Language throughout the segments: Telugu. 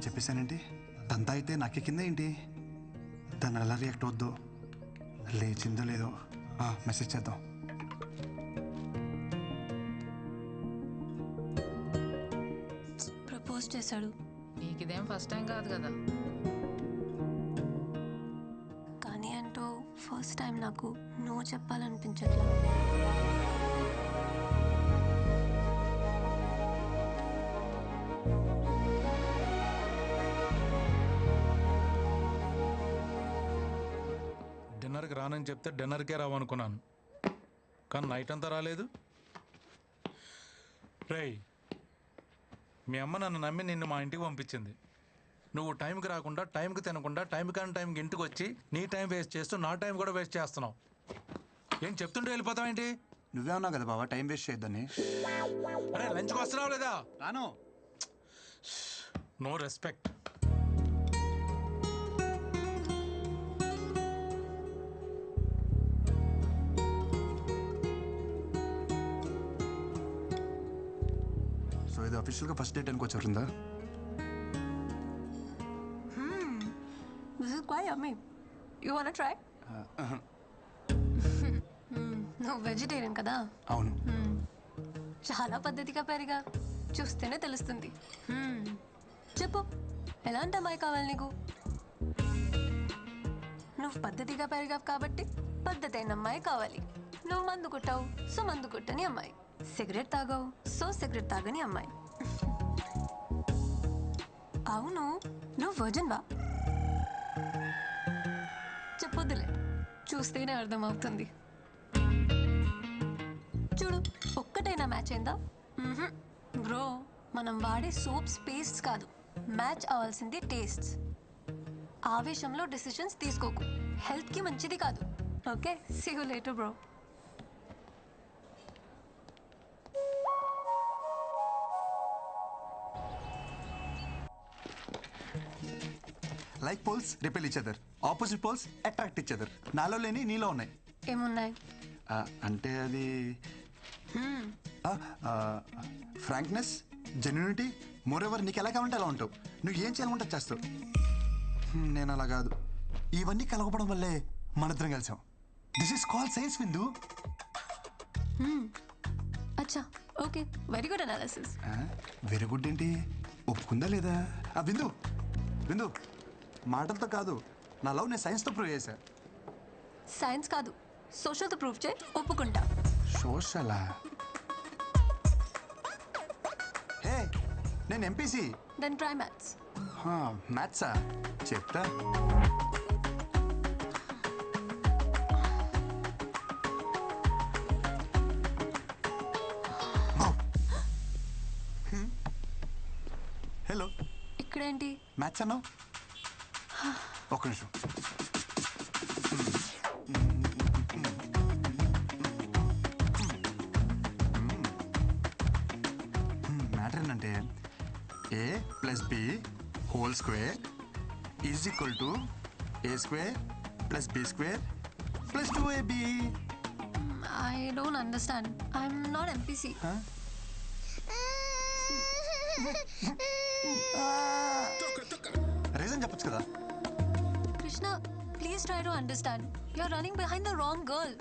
చెప్పేశానేంటి? తంతా అయితే నాకెక్కిందా ఏంటి? తను ఎలా రియాక్ట్ అవుద్దో, లేచిందో లేదో మెసేజ్ చేద్దాం. ప్రపోజ్ చేశాడు. నీకు ఇదేం ఫస్ట్ టైం కాదు కదా. కానీ అంటూ ఫస్ట్ టైం నాకు నో చెప్పాలనిపించట్లా. డిన్నర్కి రానని చెప్తే డిన్నర్కే రావనుకున్నాను, కానీ నైట్ అంతా రాలేదు. రేయ్, మీ అమ్మ నన్ను నమ్మి నిన్ను మా ఇంటికి పంపించింది. నువ్వు టైంకి రాకుండా, టైంకి తినకుండా, టైం కానీ టైంకి ఇంటికి వచ్చి నీ టైం వేస్ట్ చేస్తూ నా టైం కూడా వేస్ట్ చేస్తున్నావు. ఏం చెప్తుంటే వెళ్ళిపోతావేంటి? నువ్వే ఉన్నావు కదా బాబా టైం వేస్ట్ చేయొద్దని. అరే లంచ్కి వస్తున్నావు లేదా? రాను. No respect. సో ఇది అఫీషియల్గా ఫస్ట్ డేట్ అనుకోవచ్చు వరుందా? This is quite yummy. You wanna try? నువ్వు వెజిటేరియన్ కదా? అవును. చాలా పద్ధతిగా పెరిగా, చూస్తేనే తెలుస్తుంది. చెప్పు, ఎలాంటి అమ్మాయి కావాలి నీకు? నువ్వు పద్ధతిగా పెరిగావు కాబట్టి పద్ధతి అయిన అమ్మాయి కావాలి. నువ్వు మందు కొట్టావు, సో మందు కొట్టని అమ్మాయి. సిగరెట్ తాగావు, సో సిగరెట్ తాగని అమ్మాయి. అవును, నువ్వు వర్జిన్ వా? చెప్పొద్దులే, చూస్తేనే అర్థమవుతుంది. చూడు, ఒక్కటైనా మ్యాచ్ అయిందా? బ్రో, మనం వాడే సోప్స్ పేస్ట్స్ కాదు, మ్యాచ్ అవ్వాల్సింది టేస్ట్స్. ఆవేశంలో డెసిషన్స్ తీసుకోకు, హెల్త్కి మంచిది కాదు. Okay, see you later bro. Like poles repel each other, opposite poles attract each other. నాలో లేని నీలో ఉన్నాయి. ఏమున్నాయి? అంటే అది ఫ్రాంక్నెస్, జెన్యూనిటీ. మోర్ ఎవర్ నీకు ఎలా కావాలంటే అలా ఉంటావు. నువ్వు ఏం చేయాలంటే చేస్తావు. నేను అలా కాదు. ఇవన్నీ కలగపడం వల్లే మనిద్దరం కలిసాం. దిస్ ఈస్ కాల్ సైన్స్ విందు. అచ్చా, okay, very good analysis. Very good ఏంటి? ఒప్పుకుందా లేదా? విందు విందు, మాటలతో కాదు, నా లవ్ నేను సైన్స్తో ప్రూవ్ చేశా. సైన్స్ కాదు, సోషల్తో ప్రూవ్ చేయి, ఒప్పుకుంటా. సోషలా? హే, నేను ఎంపీసీ. Then try maths. మ్యాథ్సా? చెప్తా. హలో, ఇక్కడేంటి? మ్యాథ్స్ అన్నావు? ఒక్క నిమిషం. మ్యాటర్ ఏంటంటే A plus B whole square is equal to A square plus B square plus 2ab. I don't understand. I'm not MPC. Reason చెప్పొచ్చు కదా. Krishna, please try to understand. You are running behind the wrong girl.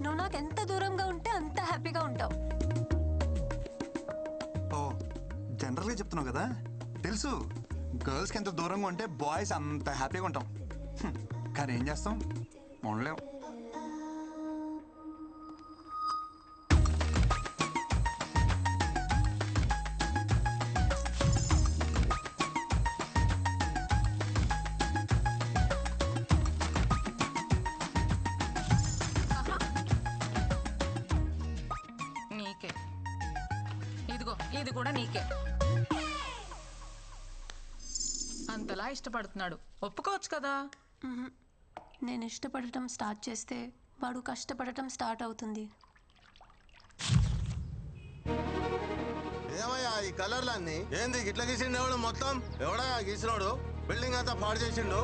నువ్వు నాకు ఎంత దూరంగా ఉంటే అంత హ్యాపీగా ఉంటావు. ఓ, జనరల్గా చెప్తున్నావు కదా. తెలుసు, గర్ల్స్కి ఎంత దూరంగా ఉంటే బాయ్స్ అంత హ్యాపీగా ఉంటాం. కానీ ఏం చేస్తాం, ఉండలేం. నీకే ఇదిగో, ఇది కూడా నీకే. అంతలా ఇష్టపడుతున్నాడు, ఒప్పుకోవచ్చు కదా. నేను ఇష్టపడటం స్టార్ట్ చేస్తే వాడు కష్టపడటం స్టార్ట్ అవుతుంది. ఏమయ్యా ఈ కలర్లన్నీ ఏంది ఇట్లా గీసిండు? ఎవడు మొత్తం ఎవడా గీసినోడు? బిల్డింగ్ అంతా పాడు చేసిండు.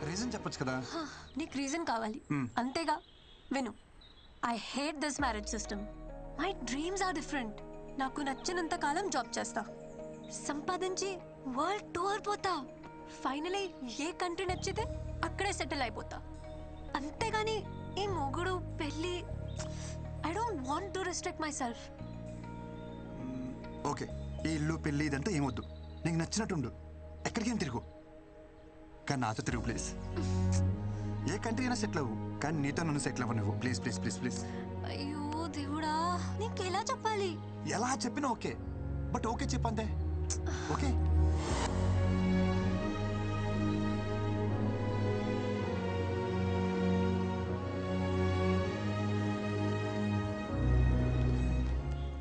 రీజన్ చెప్పొచ్చు కదా. నీకు రీజన్ కావాలి అంతేగా. విను, I hate this marriage system. My dreams are different. నాకు నచ్చినంత కాలం జాబ్ చేస్తా, సంపాదించి వరల్డ్ టూర్ పోతా, ఫైనలీ ఏ కంట్రీ నచ్చితే అక్కడే సెటిల్ అయిపోతా. అంతేగాని ఈ మొగుడు పెళ్ళి, I don't want to restrict myself. Okay, ఈ ఇల్లు పెళ్ళి ఇదంతా ఏమొద్దు. నీకు నచ్చినట్టుండు, ఎక్కడికేం తిరుగు, కానీ నాతో తిరుగు ప్లీజ్. ఏ కంట్రీ అయినా సెటిల్ అవ్వు, కానీ నీతో నన్ను సెటిల్ అవ్వనివ్వు ప్లీజ్ ప్లీజ్ ప్లీజ్ ప్లీజ్. అయ్యో దేవుడా, నీకు ఎలా చెప్పాలి? ఎలా చెప్పినా ఓకే, బట్ ఓకే చెప్పంతే. ఓకే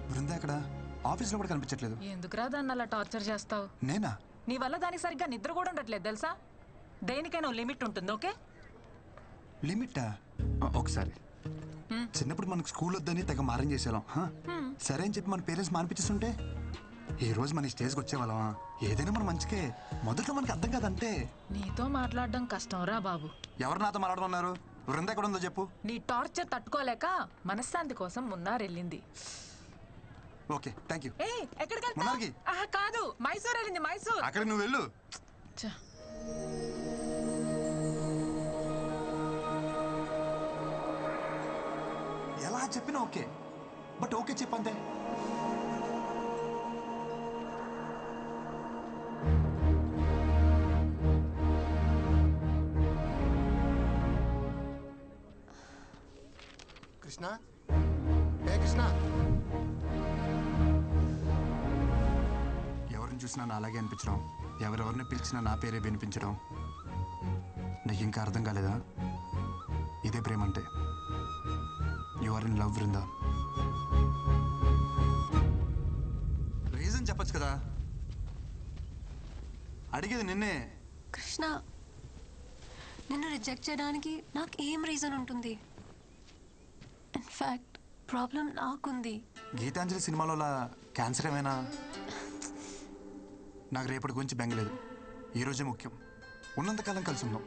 బృందా అక్కడ ఆఫీస్లో కూడా కనిపించట్లేదు. ఎందుకురా దాన్ని అలా టార్చర్ చేస్తావు? నేనా? నీ వల్ల దానికి సరిగ్గా నిద్ర కూడా ఉండట్లేదు తెలుసా? దేనికైనా లిమిట్ ఉంటుంది. ఓకే, లిమిటా? ఒకసారి చిన్నప్పుడు మనకు స్కూల్ వద్దని తెగ మారం చేసేవాళ్ళం. సరే అని చెప్పి మన పేరెంట్స్ మానిపించేస్తుంటే ఈ రోజు మన స్టేజ్కి వచ్చేవాళ్ళమా? ఏదైనా మన మంచికే. మొదట్లో మనకి అర్థం కాదంటే. నీతో మాట్లాడడం కష్టం రా బాబు. ఎవరు నాతో మాట్లాడమన్నారు? వృంద ఎక్కడ ఉందో చెప్పు. నీ టార్చర్ తట్టుకోలేక మనశ్శాంతి కోసం మున్నారెళ్ళింది. Okay thank you. ఏ ఎక్కడికి వెళ్తావ్? మున్నార్కి? కాదు, మైసూర్ వెళ్ళింది. మైసూర్. అక్కడికి నువ్వు వెళ్ళు. ఛ, ఎలా చెప్పినా ఓకే, బట్ ఓకే చెప్పంతే. కృష్ణ, ఏ కృష్ణ, ఎవరిని చూసినా నా అలాగే అనిపించడం, ఎవరెవరిని పిలిచినా నా పేరే వినిపించడం. నీకు ఇంకా అర్థం కాలేదా? ఇదే ప్రేమ అంటే. You are in love Vrinda. Reason చెప్పచ్చు కదా. అడిగేది నిన్నే. కృష్ణ, నిన్ను రిజెక్ట్ చేయడానికి నాకు ఏం రీజన్ ఉంటుంది? ఇన్ఫ్యాక్ట్ ప్రాబ్లం నాకుంది. గీతాంజలి సినిమాలో క్యాన్సర్ ఏమైనా? నాకు రేపటి గురించి బెంగలేదు. ఈరోజే ముఖ్యం. ఉన్నంతకాలం కలిసి ఉందాం.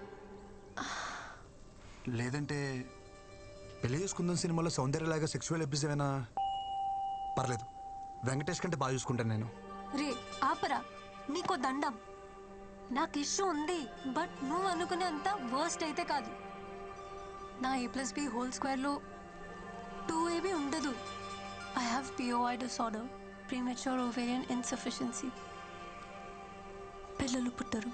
లేదంటే పెళ్లి చేసుకుందాం సినిమాలో సౌందర్యలాగా సెక్సువల్ అబ్యూస్ ఏమైనా? పర్లేదు, వెంకటేష్ కంటే బాగా చూసుకుంటాను నేను. రే ఆపరా, నీకో దండం. నాకు ఇష్యూ ఉంది, బట్ నువ్వు అనుకునే అంత వర్స్ట్ అయితే కాదు. నా A+B² 2AB ఉండదు. I have POI disorder, premature ovarian insufficiency. పిల్లలు పుట్టరు.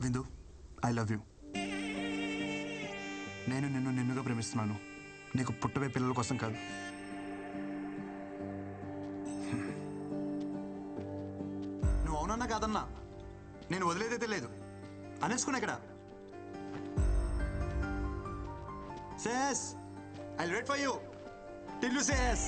విందు, ఐ లవ్ యూ. నేను నిన్నుగా ప్రేమిస్తున్నాను. నీకు పుట్టవే పిల్లల కోసం కాదు. నువ్వు అవునన్నా కాదన్నా నేను వదిలేదైతే లేదు. అనేసుకున్నా ఇక్కడ. Says I wait for you till you says.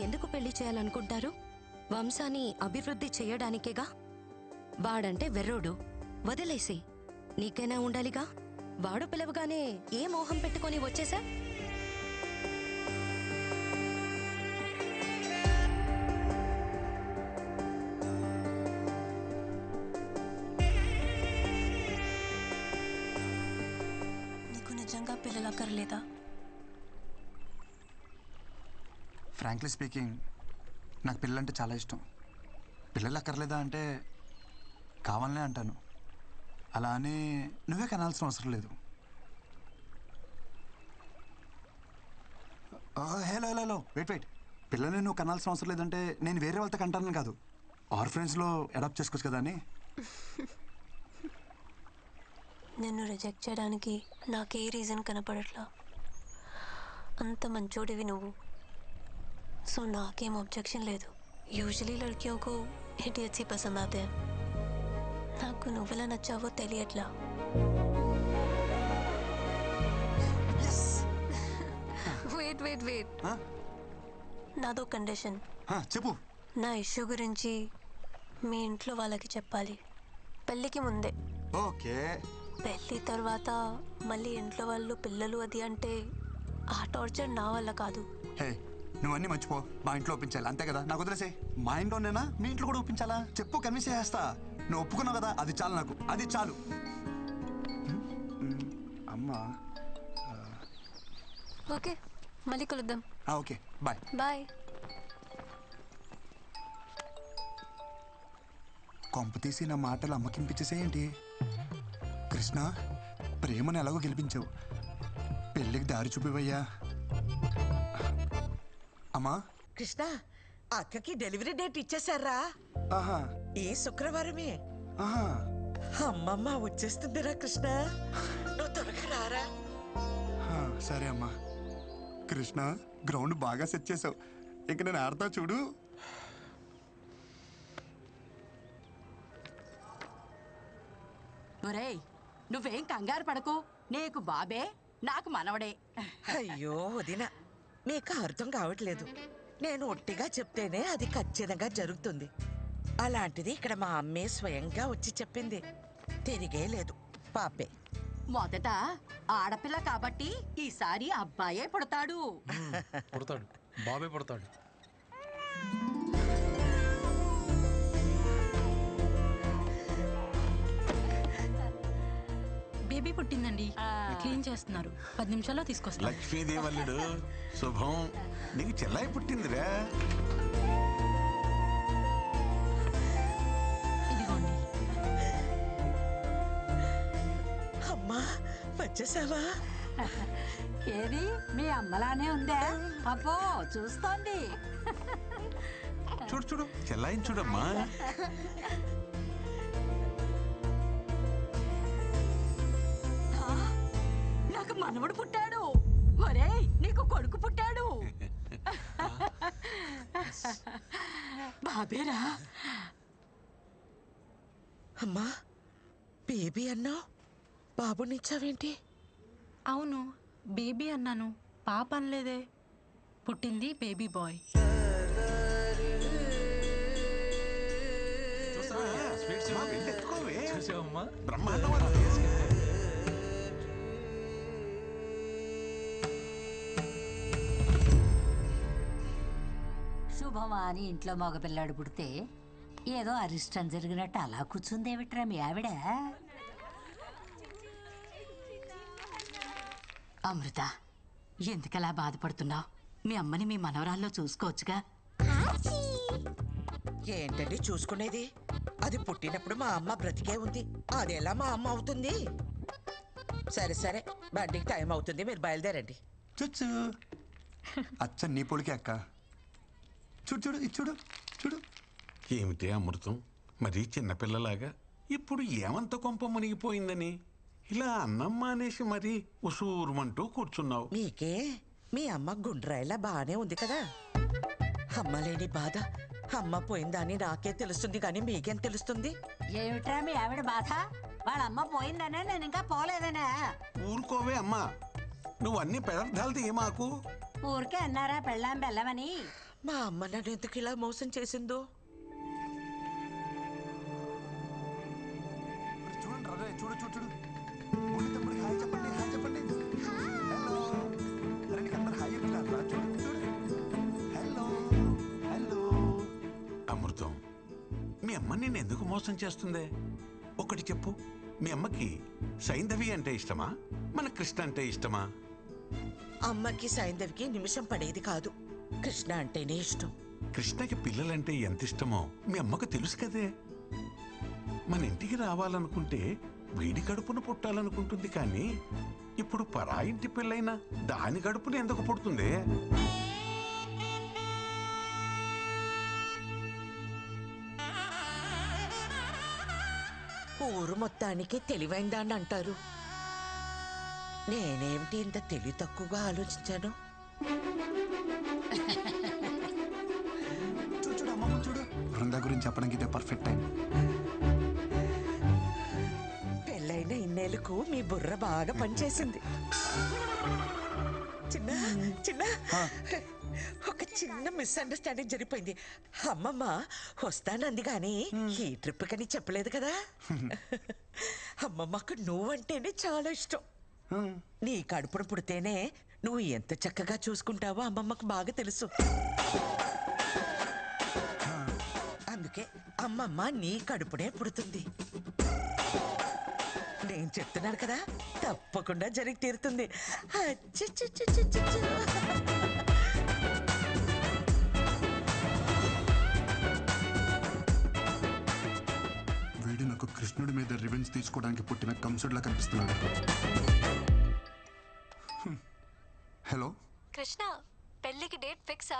ఎందుకు పెళ్లి చేయాలనుకుంటారు? వంశాన్ని అభివృద్ధి చేయడానికేగా. వాడంటే వెర్రోడు, వదిలేసి నీకైనా ఉండాలిగా. వాడు పిలవగానే ఏ మోహం పెట్టుకొని వచ్చేసా? నీకు నిజంగా పిల్లలు అక్కర్లేదా? ఫ్రాంక్లీ స్పీకింగ్, నాకు పిల్లలంటే చాలా ఇష్టం. పిల్లలు అక్కర్లేదా అంటే కావాలనే అంటాను. అలా అని నువ్వే కనాల్సిన అవసరం లేదు. Hello hello hello wait. పిల్లల్ని నువ్వు కనాల్సిన అవసరం లేదంటే నేను వేరే వాళ్ళతో కంటాను కాదు. ఆర్ఫరెన్స్లో అడాప్ట్ చేసుకోవచ్చు కదా అని. నిన్ను రిజెక్ట్ చేయడానికి నాకే రీజన్ కనపడట్లా. అంత మంచోడివి నువ్వు, సో నాకేం ऑब्जेक्शन లేదు. యూజువలీ लड़कियों को इडियट्स ही पसंद आते हैं. నాకు నువ్వెలా నచ్చావో తెలియట్లా. వెయిట్ ఆ? నాదో కండిషన్. చెప్పు. నా ఇష్యూ గురించి మీ ఇంట్లో వాళ్ళకి చెప్పాలి, పెళ్ళికి ముందే. ఓకే. పెళ్ళి తర్వాత మళ్ళీ ఇంట్లో వాళ్ళు పిల్లలు అది అంటే ఆ టార్చర్ నా వల్ల కాదు. హే, నువ్వన్నీ మర్చిపో. మా ఇంట్లో ఒప్పించాలి అంతే కదా. నాకు వదిలేసే. మా ఇంట్లోనేనా మీ ఇంట్లో కూడా ఒప్పించాలా? చెప్పు, కన్విన్స్ చేస్తా. నువ్వు ఒప్పుకున్నావు కదా, అది చాలు నాకు, అది చాలు. అమ్మా. ఓకే, మళ్ళీ కలుద్దాం. Okay, bye. బాయ్. కొంప తీసి నా మాటలు అమ్మకింపించేసేయండి. కృష్ణ, ప్రేమను ఎలాగో గెలిపించావు, పెళ్ళికి దారి చూపివయ్యా. అమ్మా. కృష్ణ, అక్కకి డెలివరీ డేట్ ఇచ్చేసారా? ఆహా. ఈ శుక్రవారమే. ఆహా. అమ్మమ్మ వచ్చేస్తుందిరా కృష్ణ, నువ్వు త్వరగా రారా. సరే అమ్మా. కృష్ణ, గ్రౌండ్ బాగా సెట్ చేసావు. ఇంక నేను ఆడతా చూడు. ఒరేయ్, నువ్వేం కంగారు పడకు. నీకు బాబే, నాకు మనవడే. అయ్యో వదిన, మీకు అర్థం కావట్లేదు. నేను ఒట్టిగా చెప్తేనే అది ఖచ్చితంగా జరుగుతుంది. అలాంటిది ఇక్కడ మా అమ్మే స్వయంగా వచ్చి చెప్పింది. తిరిగే లేదు, పాపే. మొదట ఆడపిల్ల కాబట్టి ఈసారి అబ్బాయే పుడతాడు. పుడతాడు, బాబే పుడతాడు. బేబీ పుట్టిందండి, క్లీన్ చేస్తున్నారు. 10 నిమిషాల్లో తీసుకొస్తారు. లక్ష్మీదేవల్లుడు శుభం. నీకు చెల్లాయి పుట్టిందిరా. ఇదిగోండి. అమ్మా, వచ్చేసావా? ఏది మీ అమ్మలానే ఉందా? అబ్బో, చూస్తోంది. చూడు చూడు, చెల్లాయిని చూడమ్మా. నాకు మనవడు పుట్టాడు. ఒరేయ్, నీకు కొడుకు పుట్టాడు. బాబేరా. అమ్మా, బేబీ అన్నావు, బాబునిచ్చావేంటి? అవును, బేబీ అన్నాను, పాప అనలేదే. పుట్టింది బేబీ బాయ్. చూసావమ్మా, బ్రహ్మాండం. శుభమా అని ఇంట్లో మగపిల్లాడు పుడితే ఏదో అరిష్టం జరిగినట్టు అలా కూర్చుందేమిట్రా మీ ఆవిడ? అమృత, ఎందుకలా బాధపడుతున్నావు? మీ అమ్మని మీ మనవరాల్లో చూసుకోవచ్చుగా. ఏంటండి చూసుకునేది? అది పుట్టినప్పుడు మా అమ్మ బ్రతికే ఉంది, అదెలా మా అమ్మ అవుతుంది? సరే సరే, బండికి టైం అవుతుంది, మీరు బయలుదేరండి. చూచు, అచ్చ నీ పొలికే అక్క. చూడు చూడు, ఇది చూడు చూడు. ఏమిటి అమృతం, మరీ చిన్నపిల్లలాగా ఇప్పుడు ఏమంత కొంప మునిగిపోయిందని ఇలా అన్నం మానేసి మరీ ఉసూరుమంటూ కూర్చున్నావు. మీకే మీ అమ్మ గుండ్రాయిలా బాగానే ఉంది కదా. అమ్మ లేని బాధ అమ్మ పోయిందని నాకే తెలుస్తుంది, కానీ మీకేం తెలుస్తుంది? ఏమిట్రా మీ ఆవిడ బాధ? వాళ్ళ అమ్మ పోయిందనే, నేను ఇంకా పోలేదనే. ఊరుకోవే అమ్మా, నువ్వు అన్ని పదార్థాలు తీయ మాకు. ఊరికే అన్నారా పెళ్ళాం బెల్లమని? మా అమ్మ నన్ను ఎందుకు ఇలా మోసం చేసిందో. చూడండి రే, చూడు చూడు చూడు. బుల్లి తమ్ముడికి హాయ్ చెప్పండి, హాయ్ చెప్పండి. హలో. అరే నీకు అందరు హాయ్ చెప్తున్నారా? చూడు చూడు. Hello hello. అమృతం, మీ అమ్మ నిన్ను ఎందుకు మోసం చేస్తుందే? ఒకటి చెప్పు, మీ అమ్మకి సైంధవి అంటే ఇష్టమా, మన కృష్ణ అంటే ఇష్టమా? అమ్మకి సైంధవికి నిమిషం పడేది కాదు, కృష్ణ అంటేనే ఇష్టం. కృష్ణకి పిల్లలంటే ఎంత ఇష్టమో మీ అమ్మకు తెలుసు కదే. మన ఇంటికి రావాలనుకుంటే వీడి కడుపున పుట్టాలనుకుంటుంది, కానీ ఇప్పుడు పరాయింటి పిల్లైనా దాని కడుపున ఎందుకు పుడుతుంది? ఊరు మొత్తానికి తెలివైందాన్ని అంటారు. నేనేమిటి ఇంత తెలివి తక్కువగా ఆలోచించాను? చూడు చూడు అమ్మమ్మ చూడు. బృందా గురించి చెప్పడానికి ఇదే పర్ఫెక్ట్ టైం. పెళ్ళైన ఇన్నేళ్లకు మీ బుర్ర బాగా పనిచేసింది. చిన్న చిన్న ఒక చిన్న మిస్అండర్స్టాండింగ్ జరిగిపోయింది. అమ్మమ్మ వస్తానంది కానీ ఈ ట్రిప్ కని చెప్పలేదు కదా. అమ్మమ్మకు నువ్వంటేనే చాలా ఇష్టం. నీ కడుపును పుడితేనే నువ్వు ఎంత చక్కగా చూసుకుంటావో అమ్మమ్మకు బాగా తెలుసు. అందుకే అమ్మమ్మ నీ కడుపునే పుడుతుంది. నేను చెప్తున్నాను కదా, తప్పకుండా జరిగి తీరుతుంది. వీడు నాకు కృష్ణుడి మీద రివెంజ్ తీసుకోవడానికి పుట్టిన కంసుడిలా కనిపిస్తున్నాడు. హలో కృష్ణ, పెళ్ళికి డేట్ ఫిక్సా?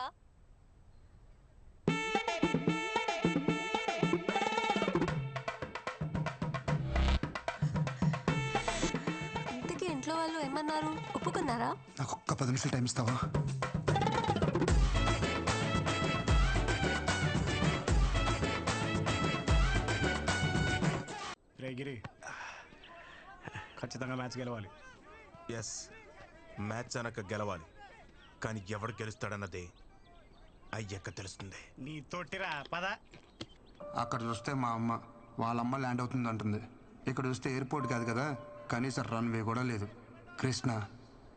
ఇంతకీ ఇంట్లో వాళ్ళు ఏమన్నారు? ఒప్పుకున్నారా? నాకు ఒక్క 10 నిమిషాలు టైం ఇస్తావా? గిరి ఖచ్చితంగా మ్యాచ్ గెలవాలి. ఎస్, మ్యాచ్ అనక గెలవాలి. కానీ ఎవడు గెలుస్తాడన్నదే అయ్యాక తెలుస్తుంది. నీ తోటిరా పద. అక్కడ చూస్తే మా అమ్మ వాళ్ళమ్మ ల్యాండ్ అవుతుంది అంటుంది. ఇక్కడ చూస్తే ఎయిర్పోర్ట్ కాదు కదా, కనీసం రన్వే కూడా లేదు. కృష్ణ,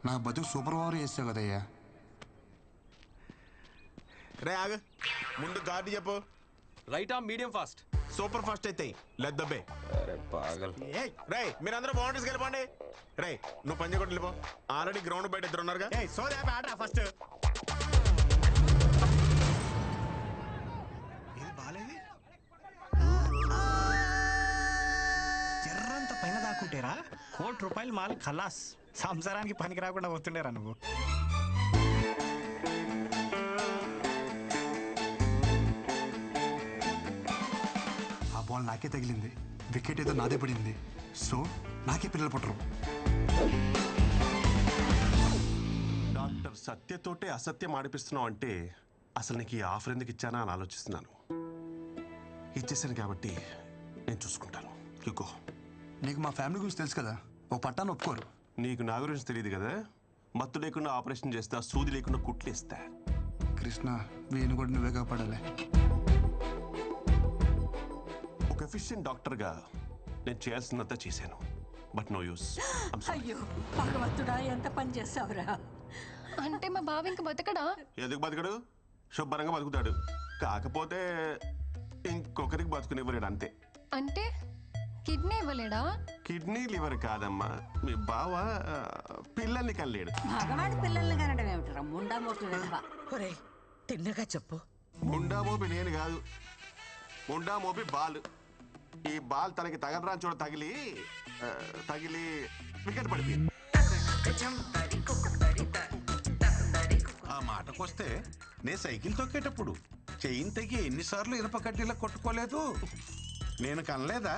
నా బతుకు సూపర్ ఓవర్ చేసావు కదయ్యా. రే ఆగు, ముందు గార్డు చెప్పు. Right arm medium fast. Super fast అయితే లెట్ ద బే. రే మీరందరూ బౌండరీస్కి వెళ్ళిపోండి. రే నువ్వు పంజ కొట్టి వెళ్ళిపో. ఆల్రెడీ గ్రౌండ్ బయట ఇద్దరు ఉన్నారుగా. ఫస్ట్ జర్రంత పైన దాక్కుంటేరా ₹1,00,00,000 మాల్ ఖలాస్. సంసారానికి పనికి రాకుండా పోతుండేరా నువ్వు. ఆ బాల్ నాకే తగిలింది, వికెట్ ఏదో నాదే పడింది. సో నాకే పిల్లలు పుట్టరు. డాక్టర్ సత్యతోటే అసత్యం ఆడిపిస్తున్నావు అంటే అసలు నీకు ఈ ఆఫర్ ఎందుకు ఇచ్చానా అని ఆలోచిస్తున్నాను. ఇచ్చేసాను కాబట్టి నేను చూసుకుంటాను. యుగో, నీకు మా ఫ్యామిలీ గురించి తెలుసు కదా, ఓ పట్టాను ఒప్పుకోరు. నీకు నా గురించి తెలియదు కదా. మత్తు లేకుండా ఆపరేషన్ చేస్తా, సూది లేకుండా కుట్లు ఇస్తా. కృష్ణ, వీణు కూడా నువ్వే కాపాడాలి. ఒక ఎఫిషియెంట్ డాక్టర్గా నేను చేయాల్సినంత చేశాను. But no use. అయ్యో భగవంతుడా, ఎంత పని చేసావురా. అంటే మా బావ ఇంక బతకడా? ఎందుకు బతకడు? శుభ్రంగా బతుకుతాడు. కాకపోతే ఇంకొకరికి బతుకునివ్వలేడు అంతే. అంటే కిడ్నీ ఇవ్వలేడా? కిడ్నీ లివర్ కాదమ్మా, మీ బావ పిల్లల్ని కనలేడు. మగవాడి పిల్లల్ని కనడం ఏమిటరా ముండా మోపి వెధవ. ఒరే తిన్నగా చెప్పు. ముండా మోపి నేను కాదు, ముండా మోపి బాల్. ఈ బాల్ తనకి తగలరాని చోట తగిలి వికెట్ పడిపోయింది. ఆ మాటకొస్తే నేను సైకిల్ తొక్కేటప్పుడు చెయ్యిని తెగి ఎన్నిసార్లు ఇనుప కడ్డీలా కొట్టుకోలేదు. నేను కనలేదా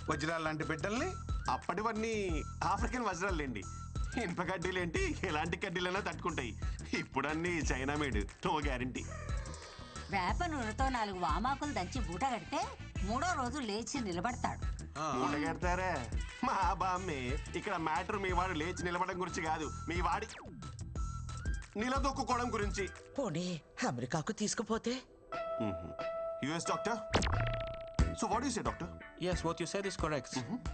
వజ్రాలు లాంటి బిడ్డల్ని? అప్పటివన్నీ ఆఫ్రికన్ వజ్రాలేండి. ఇనుప కడ్డీలేంటి, ఎలాంటి కడ్డీలైనా తట్టుకుంటాయి. ఇప్పుడు అన్ని చైనా మేడ్, నో గ్యారంటీ. వేప నూనెతో 4 వామాకులు దంచి బూట కడితే 3వ రోజు లేచి నిలబడతాడు. మూట కడతారా? మా బామ్మే, ఇక్కడ మ్యాటర్ మీ వాడు లేచి నిలబడడం గురించి కాదు, మీ వాడి నిలదొక్కుకోవడం గురించి. పోనీ అమెరికాకు తీసుకుపోతే? US doctor. So what you say doctor? Yes, what you said is correct.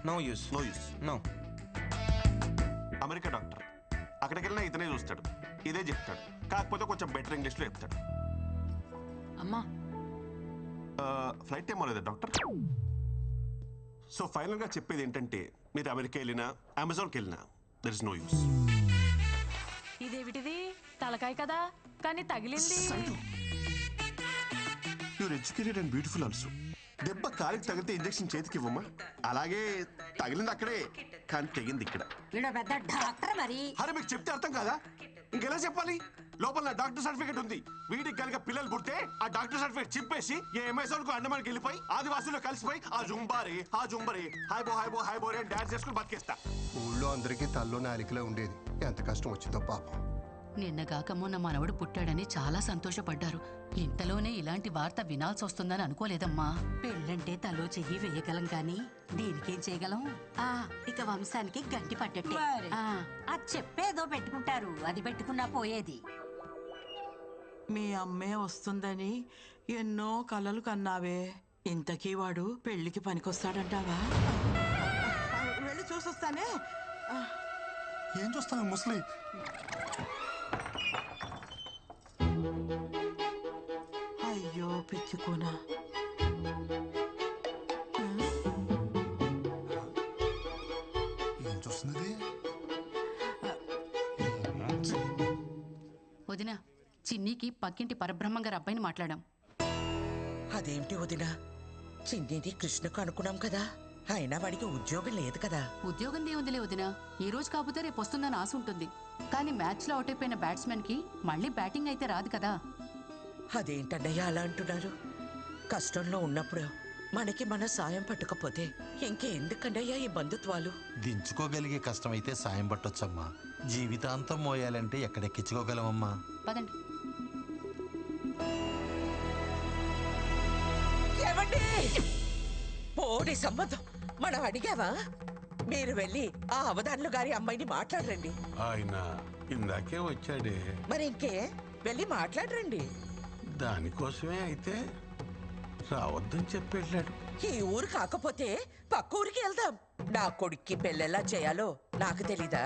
No use. No use. No. America doctor అక్కడికి వెళ్ళినా ఇతనే చూస్తాడు, ఇదే చెప్తాడు. కాకపోతే కొంచెం బెటర్ ఇంగ్లీష్లో చెప్తాడు. అమ్మా ఫ్లైట్ టైం అవ్వలేదా డాక్టర్? సో ఫైనల్గా చెప్పేది ఏంటంటే, మీరు అమెరికా వెళ్ళినా అమెజాన్కి వెళ్ళినా దర్ ఇస్ నో యూస్. ఇదేమిటిది తలకాయ కదా, కానీ తగిలింది. You're educated and beautiful also. దెబ్బ కాలికి తగిలితే ఇంజెక్షన్ చేతికి ఇవ్వమ్మా. అలాగే తగిలింది అక్కడే, కానీ తెగింది ఇక్కడ. వీడు పెద్ద డాక్టర్ మరి. అరే మీకు చెప్తే అర్థం కాదా? ఇంకెలా చెప్పాలి? లోపల నా డాక్టర్ సర్టిఫికేట్ ఉంది. వీడికి కనుక పిల్లలు పుడితే ఆ డాక్టర్ సర్టిఫికేట్ చింపేసి ఏ అమెజాన్ కు అండమానికి వెళ్ళిపోయి ఆదివాసుల్లో కలిసిపోయి ఆ జుంబారి హాయ్ బోరే డాన్స్ చేసుకుని బతికేస్తా. ఊళ్ళో అందరికీ తల్లో నాలికలో ఉండేది. ఎంత కష్టం వచ్చిందో పాపం. నిన్నగాక మొన్న మనవడు పుట్టాడని చాలా సంతోషపడ్డారు. ఇంతలోనే ఇలాంటి వార్త వినాల్సి వస్తుందని అనుకోలేదమ్మా. పెళ్ళంటే తలో చెయ్యి వేయగలం కానీ దీనికేం చేయగలం? ఇక వంశానికి గంటి పట్టట్టే. అది చెప్పేదో పెట్టుకుంటారు, అది పెట్టుకున్నా పోయేది. మీ అమ్మే వస్తుందని ఎన్నో కలలు కన్నావే. ఇంతకీ వాడు పెళ్లికి పనికొస్తాడంటావా? వెళ్ళి చూసొస్తానే. ఏం చూస్తాను ముసలి? అయ్యో పిచ్చుకోనా. ఏం చూస్తున్నది? వదినా, చిన్నీకి పక్కింటి పరబ్రహ్మం గారి అబ్బాయిని మాట్లాడాం. అదేమిటి వదినా, చిన్నిది కృష్ణకు అనుకున్నాం కదా, అయినా వాడికి ఉద్యోగం లేదు కదా. ఉద్యోగం దేవుందిలే వదినా, ఈ రోజు కాకపోతే రేపు వస్తుందని ఆశ ఉంటుంది. కానీ మ్యాచ్ లో అవుట్ అయిపోయిన బ్యాట్స్మెన్ కి మళ్ళీ బ్యాటింగ్ అయితే రాదు కదా. అదేంటన్నయ్య అలా అంటున్నారు? కష్టంలో ఉన్నప్పుడు మనకి మన సాయం పట్టకపోతే ఇంకెందుకన్నయ్యా ఈ బంధుత్వాలు? దించుకోగలిగే కష్టమైతే సాయం పట్టొచ్చమ్మా, జీవితాంతం మోయాలంటే ఎక్కడెక్కించుకోగలమమ్మా. పదండి. ఏమండి, పోనీ సంబంధం మనం అడిగావా? మీరు వెళ్ళి ఆ అవధానులు గారి అమ్మాయిని మాట్లాడరండి. ఆయన ఇందాకే వచ్చాడే. మరి ఇంకే వెళ్ళి మాట్లాడరండి. దానికోసమే అయితే రావద్దని చెప్పి వెళ్ళాడు. ఈ ఊరు కాకపోతే పక్క ఊరికి వెళ్దాం. నా కొడుక్కి పెళ్ళెలా చేయాలో నాకు తెలీదా?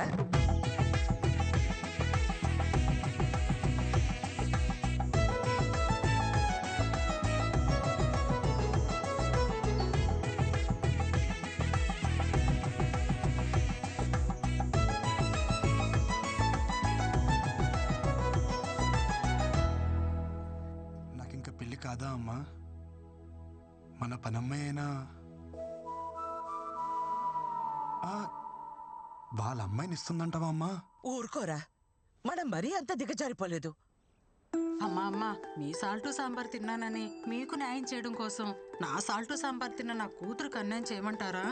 నాకింక పెళ్లి కాదా అమ్మా? మన పనమ్మాయి అయినా వాళ్ళ అమ్మాయిని ఇస్తుందంటావా అమ్మా? ఊరుకోరా, మనం మరీ అంత దిగజారిపోలేదు. అమ్మా, మీ సాల్టు సాంబార్ తిన్నానని మీకు న్యాయం చేయడం కోసం నా సాల్టు సాంబార్ తిన్న నా కూతురుకు అన్యాయం చేయమంటారా?